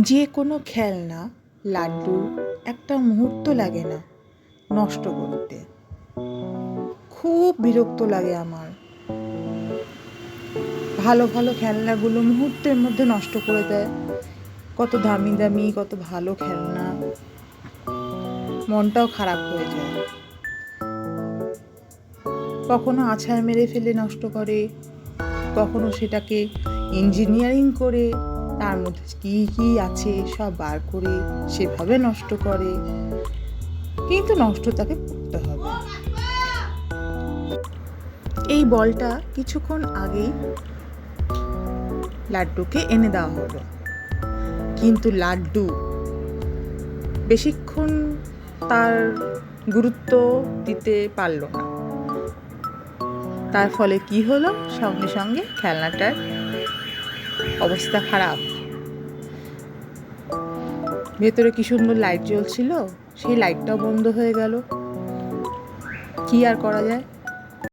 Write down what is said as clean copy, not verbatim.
যে কোনো খেলনা লাড্ডু একটা মুহূর্ত লাগে না নষ্ট করতে। খুব বিরক্ত লাগে আমার। ভালো ভালো খেলনাগুলো মুহূর্তের মধ্যে নষ্ট করে দেয়। কত দামি দামি কত ভালো খেলনা, মনটাও খারাপ হয়ে যায়। কখনো আছাড় মেরে ফেলে নষ্ট করে, কখনো সেটাকে ইঞ্জিনিয়ারিং করে তার মধ্যে কী কী আছে সব বার করে সেভাবে নষ্ট করে, কিন্তু নষ্ট তাকে করতে হবে। এই বলটা কিছুক্ষণ আগেই লাড্ডুকে এনে দেওয়া হলো, কিন্তু লাড্ডু বেশিক্ষণ তার গুরুত্ব দিতে পারল না। তার ফলে কি হলো, সঙ্গে সঙ্গে খেলনাটার অবস্থা খারাপ। ভেতরে কি সুন্দর লাইট জ্বলছিল, সেই লাইটটাও বন্ধ হয়ে গেল। কি আর করা যায়।